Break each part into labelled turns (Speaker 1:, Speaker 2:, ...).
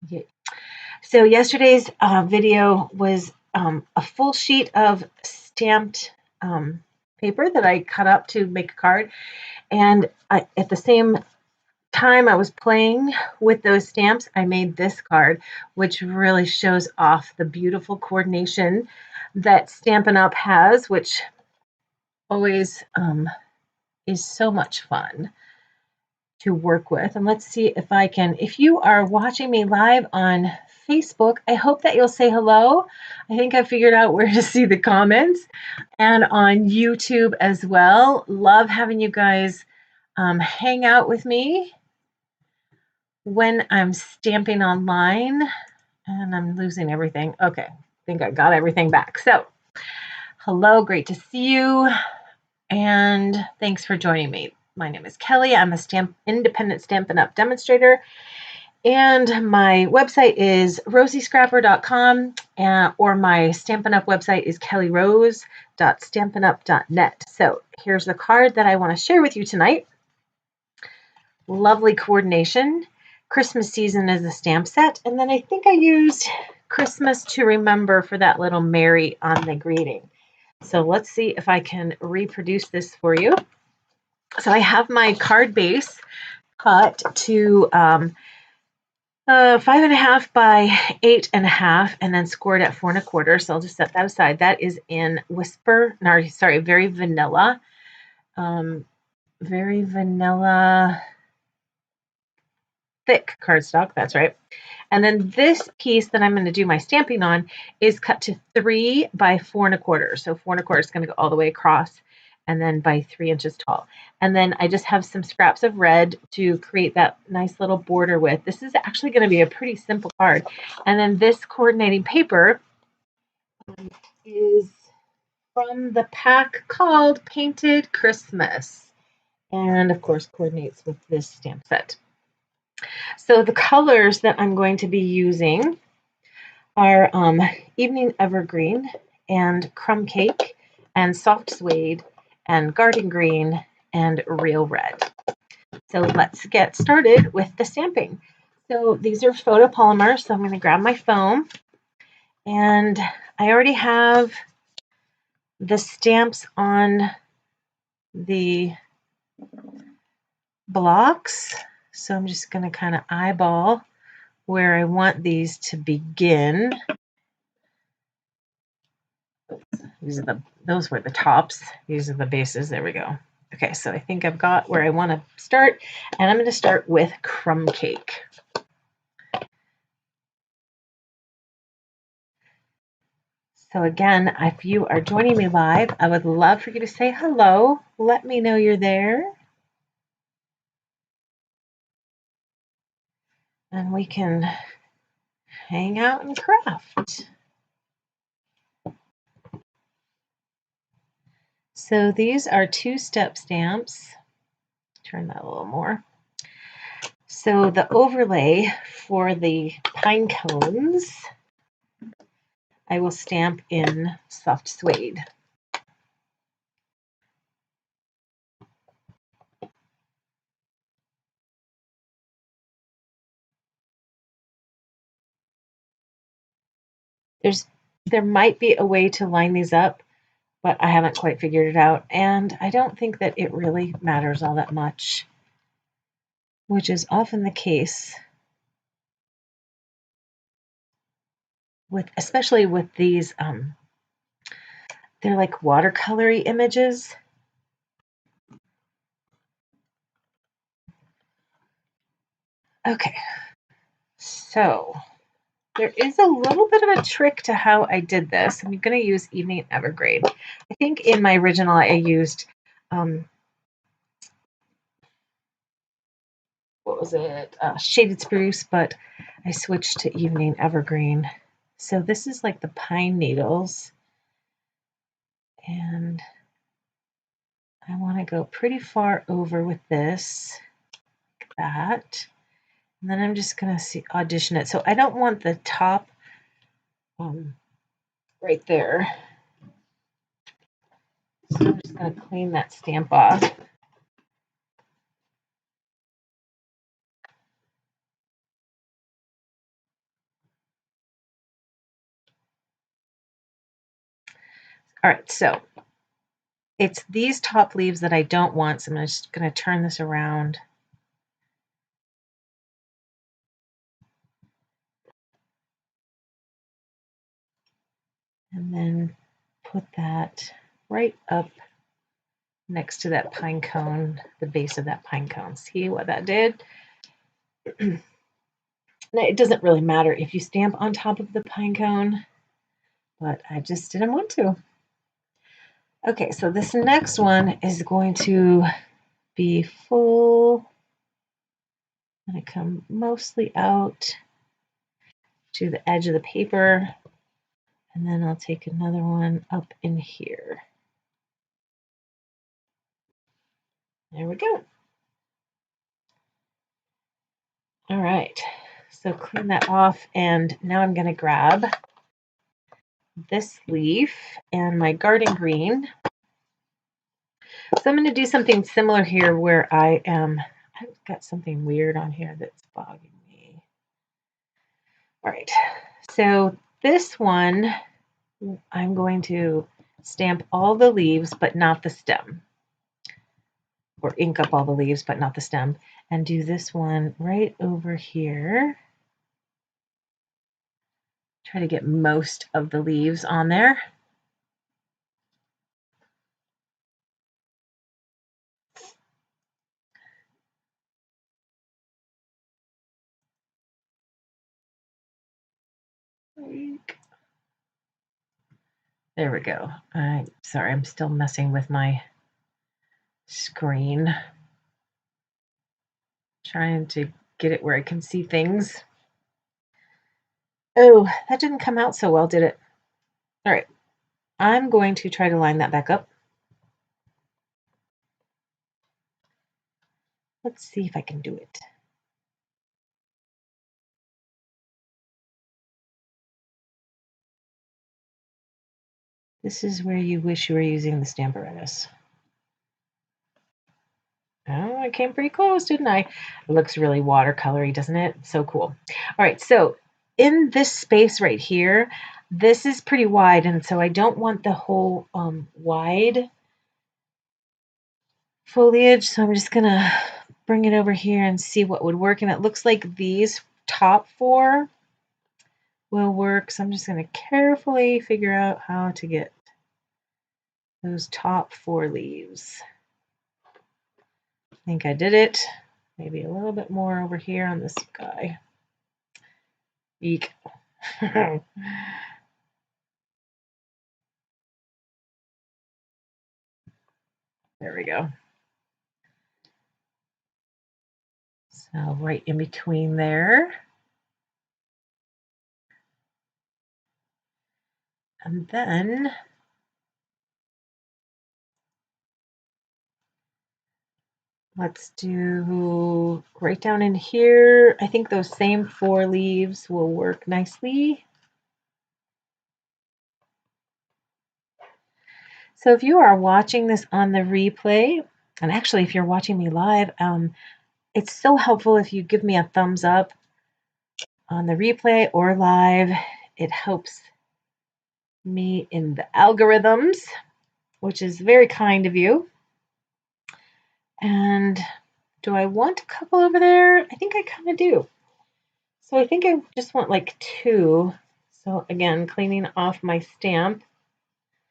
Speaker 1: Yeah. So yesterday's video was a full sheet of stamped paper that I cut up to make a card. And at the same time I was playing with those stamps, I made this card, which really shows off the beautiful coordination that Stampin' Up! Has, which always is so much fun to work with. And let's see if I can, if you are watching me live on Facebook, I hope that you'll say hello. I think I figured out where to see the comments, and on YouTube as well. Love having you guys hang out with me when I'm stamping online. And I'm losing everything. Okay, I think I got everything back. So hello, great to see you. And thanks for joining me. My name is Kelly. I'm a independent Stampin' Up! Demonstrator. And my website is rosiescrapper.com, or my Stampin' Up! Website is kellyrose.stampinup.net. So here's the card that I want to share with you tonight. Lovely coordination. Christmas season is a stamp set. And then I think I used Christmas to remember for that little Mary on the greeting. So let's see if I can reproduce this for you. So I have my card base cut to 5.5 by 8.5, and then scored at 4 1/4. So I'll just set that aside. That is in very vanilla, very vanilla thick cardstock. That's right. And then this piece that I'm going to do my stamping on is cut to 3 by 4 1/4. So 4 1/4 is going to go all the way across, and then by 3 inches tall. And then I just have some scraps of red to create that nice little border with. This is actually going to be a pretty simple card. And then this coordinating paper is from the pack called Painted Christmas, and of course coordinates with this stamp set. So the colors that I'm going to be using are Evening Evergreen and Crumb Cake and Soft Suede and Garden Green and Real Red. So let's get started with the stamping. So these are photopolymers, so I'm going to grab my foam, and I already have the stamps on the blocks, so I'm just going to kind of eyeball where I want these to begin. Those were the tops. These are the bases. There we go. Okay, so I think I've got where I want to start, and I'm going to start with Crumb Cake. So again, if you are joining me live, I would love for you to say hello. Let me know you're there. And we can hang out and craft. So these are 2-step stamps. Turn that a little more. So the overlay for the pine cones, I will stamp in Soft Suede. There might be a way to line these up, but I haven't quite figured it out, and I don't think that it really matters all that much, which is often the case especially with these they're like watercolory images. Okay, so there is a little bit of a trick to how I did this. I'm going to use Evening Evergreen. I think in my original I used what was it? Shaded Spruce, but I switched to Evening Evergreen. So this is like the pine needles, and I want to go pretty far over with this, like that. And then I'm just going to audition it. So I don't want the top right there. So I'm just going to clean that stamp off. All right, so it's these top leaves that I don't want, so I'm just going to turn this around. And then put that right up next to that pine cone, the base of that pine cone. See what that did? Now, it doesn't really matter if you stamp on top of the pine cone, but I just didn't want to. Okay, so this next one is going to be full. I'm going to come mostly out to the edge of the paper, and then I'll take another one up in here. There we go. All right, so clean that off, and now I'm going to grab this leaf and my garden green. So I'm going to do something similar here where I've got something weird on here that's bothering me. All right, so this one, I'm going to stamp all the leaves, but not the stem. Or ink up all the leaves, but not the stem. And do this one right over here. Try to get most of the leaves on there. There we go. Sorry, I'm still messing with my screen. Trying to get it where I can see things. Oh, that didn't come out so well, did it? All right, I'm going to try to line that back up. Let's see if I can do it. This is where you wish you were using the Stamparatus. Oh, I came pretty close, didn't I? It looks really watercolory, doesn't it? So cool. All right, so in this space right here, this is pretty wide, and so I don't want the whole wide foliage, so I'm just going to bring it over here and see what would work, and it looks like these top four will work, so I'm just going to carefully figure out how to get those top four leaves. I think I did it. Maybe a little bit more over here on this guy. Eek. There we go. So right in between there. And then let's do right down in here. I think those same four leaves will work nicely. So if you are watching this on the replay, and actually if you're watching me live, it's so helpful if you give me a thumbs up on the replay or live. It helps me in the algorithms, which is very kind of you. And do I want a couple over there? I think I kind of do. So I think I just want like two. So again, cleaning off my stamp.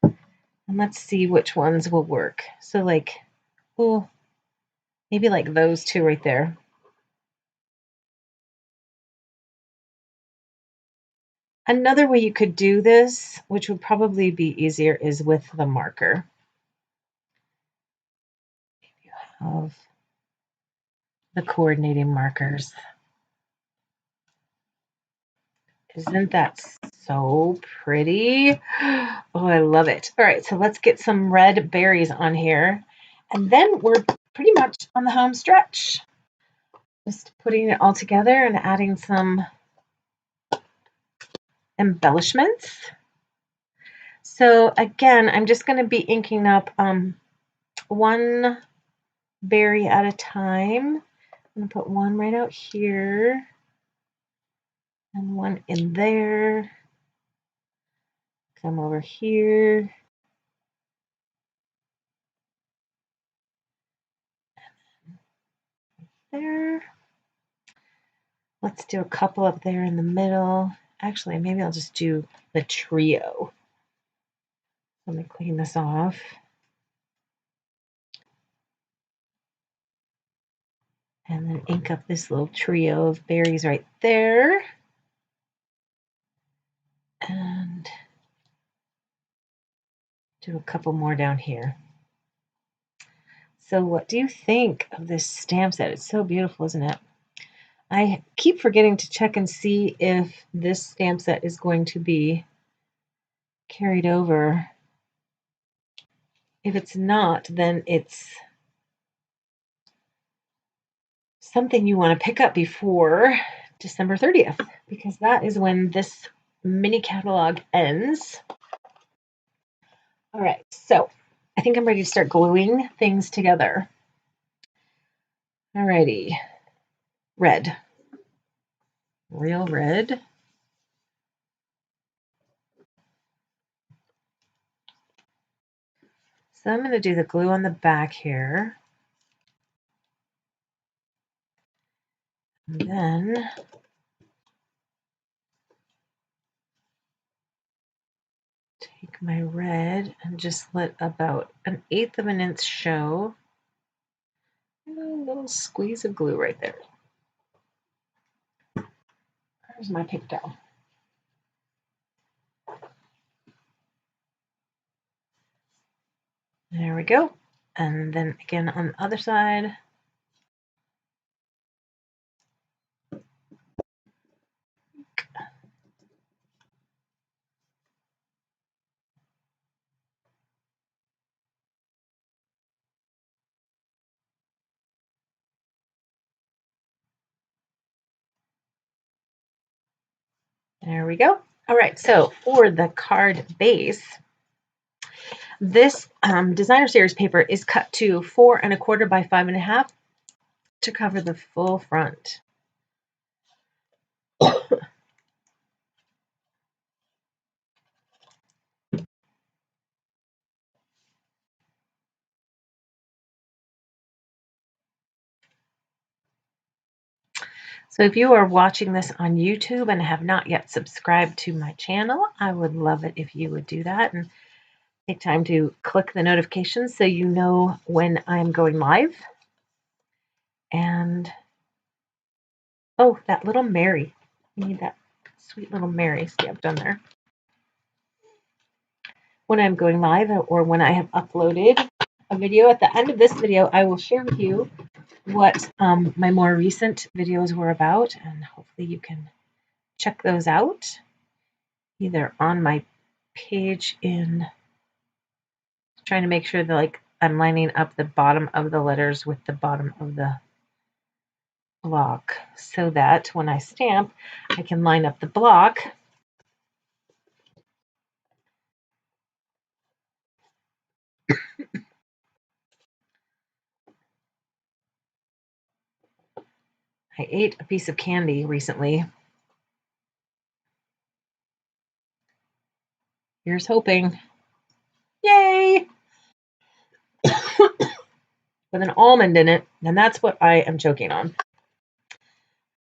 Speaker 1: And let's see which ones will work. So like, oh, maybe like those two right there. Another way you could do this, which would probably be easier, is with the marker. You have the coordinating markers. Isn't that so pretty? Oh, I love it. All right, so let's get some red berries on here. And then we're pretty much on the home stretch. Just putting it all together and adding some embellishments. So again, I'm just going to be inking up one berry at a time. I'm going to put one right out here and one in there. Come over here there. Let's do a couple up there in the middle. Actually, maybe I'll just do the trio. Let me clean this off. And then ink up this little trio of berries right there. And do a couple more down here. So what do you think of this stamp set? It's so beautiful, isn't it? I keep forgetting to check and see if this stamp set is going to be carried over. If it's not, then it's something you want to pick up before December 30th, because that is when this mini catalog ends. All right, so I think I'm ready to start gluing things together. All righty, red, real red. So I'm going to do the glue on the back here. And then take my red and just let about 1/8 of an inch show. And a little squeeze of glue right there. There's my paper towel. There we go. And then again on the other side. There we go. All right, so for the card base, this designer series paper is cut to 4 1/4 by 5 1/2 to cover the full front. So if you are watching this on YouTube and have not yet subscribed to my channel, I would love it if you would do that and take time to click the notifications so you know when I'm going live. And, oh, that little Mary. You need that sweet little Mary stamped on there. When I'm going live or when I have uploaded a video, at the end of this video, I will share with you what my more recent videos were about, and hopefully you can check those out either on my page in trying to make sure that I'm lining up the bottom of the letters with the bottom of the block so that when I stamp I can line up the block I ate a piece of candy recently. Here's hoping. Yay! With an almond in it, and that's what I am choking on.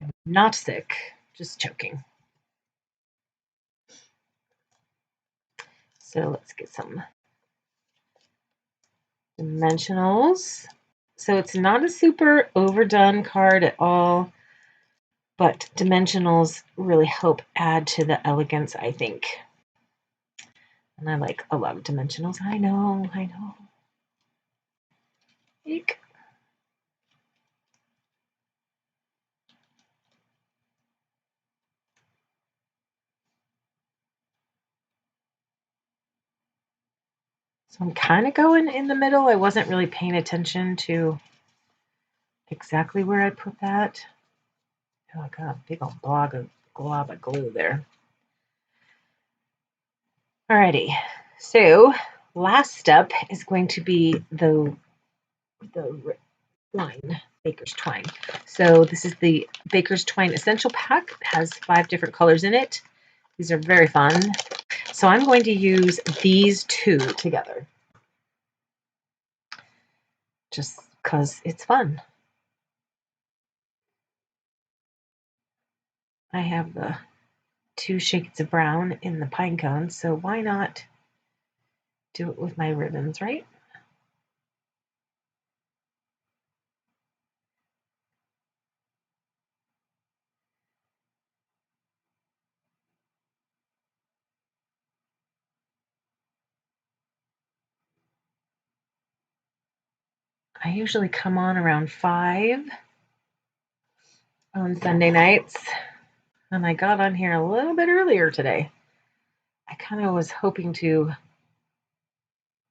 Speaker 1: I'm not sick, just choking. So let's get some dimensionals. So it's not a super overdone card at all, but dimensionals really help add to the elegance, I think. And I like a lot of dimensionals. I know. Eek. So I'm kind of going in the middle. I wasn't really paying attention to exactly where I put that. Oh, I got a big old glob of glue there. Alrighty, so last step is going to be the twine, Baker's Twine. So this is the Baker's Twine Essential Pack. It has 5 different colors in it. These are very fun. So I'm going to use these 2 together just because it's fun. I have the 2 shades of brown in the pine cone, so why not do it with my ribbons, right? I usually come on around 5 on Sunday nights, and I got on here a little bit earlier today. I kind of was hoping to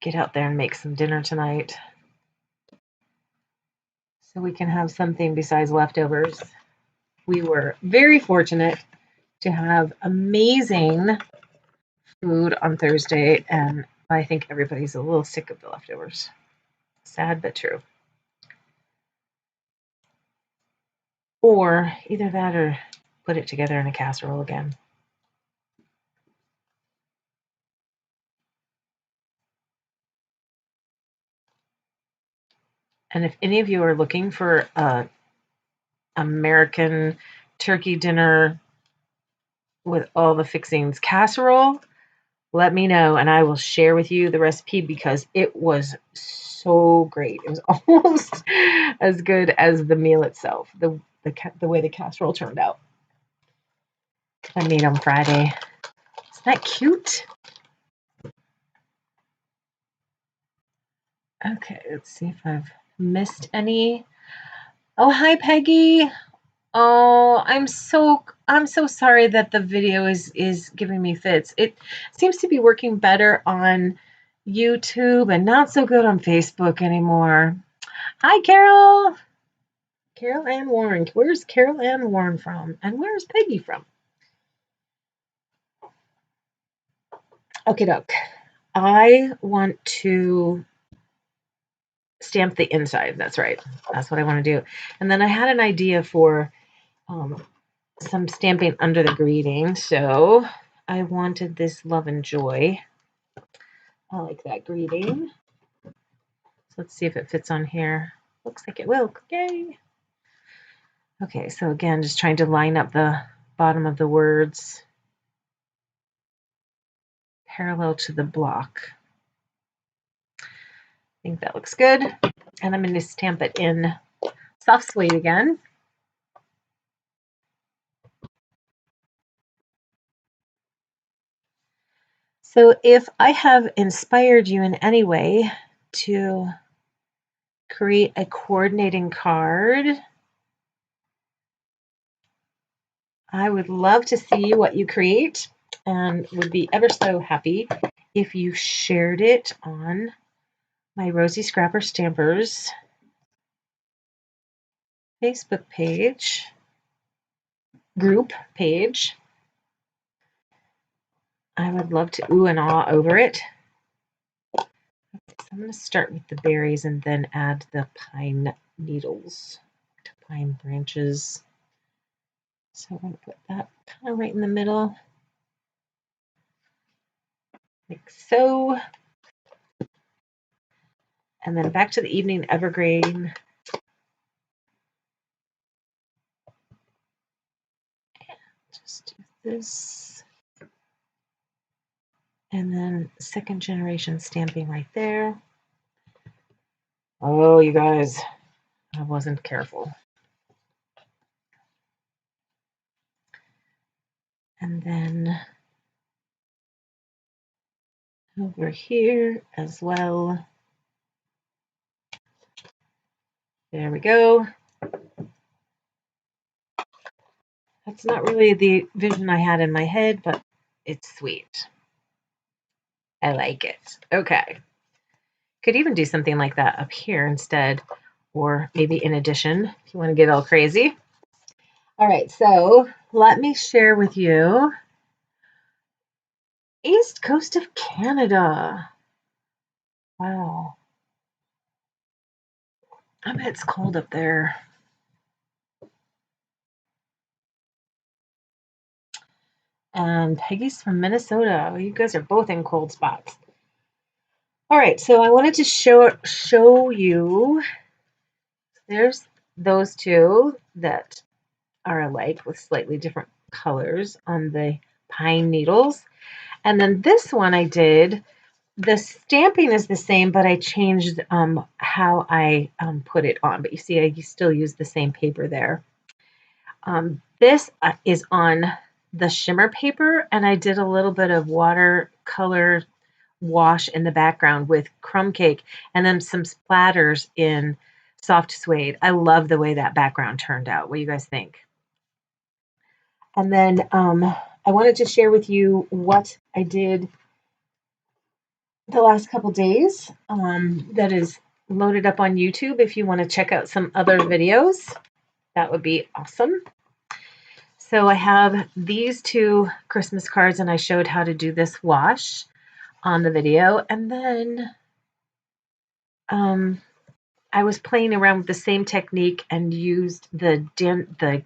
Speaker 1: get out there and make some dinner tonight so we can have something besides leftovers. We were very fortunate to have amazing food on Thursday, and I think everybody's a little sick of the leftovers. Sad but true. Or either that or put it together in a casserole again. And if any of you are looking for a American turkey dinner with all the fixings casserole, let me know and I will share with you the recipe because it was so great. It was almost as good as the meal itself, the way the casserole turned out. I made on Friday. Isn't that cute? Okay, let's see if I've missed any. Oh, hi Peggy. Oh, I'm so sorry that the video is giving me fits. It seems to be working better on YouTube and not so good on Facebook anymore. Hi, Carol. Carol Ann Warren. Where's Carol Ann Warren from? And where's Peggy from? Okay, doke. I want to stamp the inside. That's right. That's what I want to do. And then I had an idea for some stamping under the greeting. So I wanted this love and joy. I like that greeting. So let's see if it fits on here. Looks like it will. Yay. Okay, so again, just trying to line up the bottom of the words parallel to the block. I think that looks good. And I'm going to stamp it in soft suede again. So if I have inspired you in any way to create a coordinating card, I would love to see what you create and would be ever so happy if you shared it on my Rosie Scrapper Stampers Facebook page, group page. I would love to ooh and ah over it. So I'm going to start with the berries and then add the pine needles to pine branches. So I'm going to put that kind of right in the middle, like so. And then back to the evening evergreen. Just do this. And then second generation stamping right there. Oh, you guys, I wasn't careful. And then over here as well. There we go. That's not really the vision I had in my head, but it's sweet. I like it. Okay. Could even do something like that up here instead, or maybe in addition, if you want to get all crazy. All right, so let me share with you East Coast of Canada. Wow. I bet it's cold up there. And Peggy's from Minnesota. Well, you guys are both in cold spots. All right, so I wanted to show you. There's those two that are alike with slightly different colors on the pine needles. And then this one I did, the stamping is the same, but I changed how I put it on. But you see, I still use the same paper there. This is on the shimmer paper, and I did a little bit of watercolor wash in the background with crumb cake and then some splatters in soft suede. I love the way that background turned out. What do you guys think? And then I wanted to share with you what I did the last couple days that is loaded up on YouTube. If you want to check out some other videos, that would be awesome. So I have these two Christmas cards, and I showed how to do this wash on the video. And then I was playing around with the same technique and used the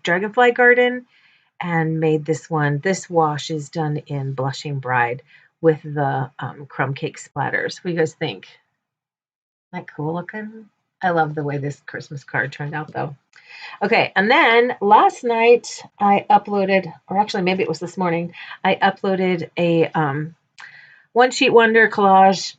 Speaker 1: Dragonfly Garden and made this one. This wash is done in Blushing Bride with the crumb cake splatters. What do you guys think? Isn't that cool looking? I love the way this Christmas card turned out though. Okay, and then last night I uploaded, or actually maybe it was this morning, I uploaded a one sheet wonder collage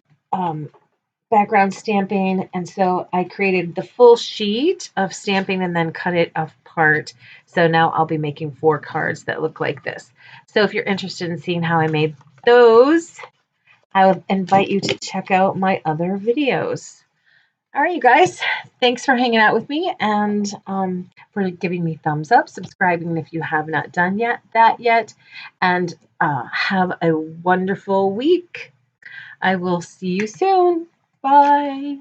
Speaker 1: background stamping, and so I created the full sheet of stamping and then cut it apart. So now I'll be making 4 cards that look like this. So if you're interested in seeing how I made those, I would invite you to check out my other videos. All right, you guys, thanks for hanging out with me and for giving me thumbs up, subscribing if you have not done that yet, and have a wonderful week. I will see you soon. Bye.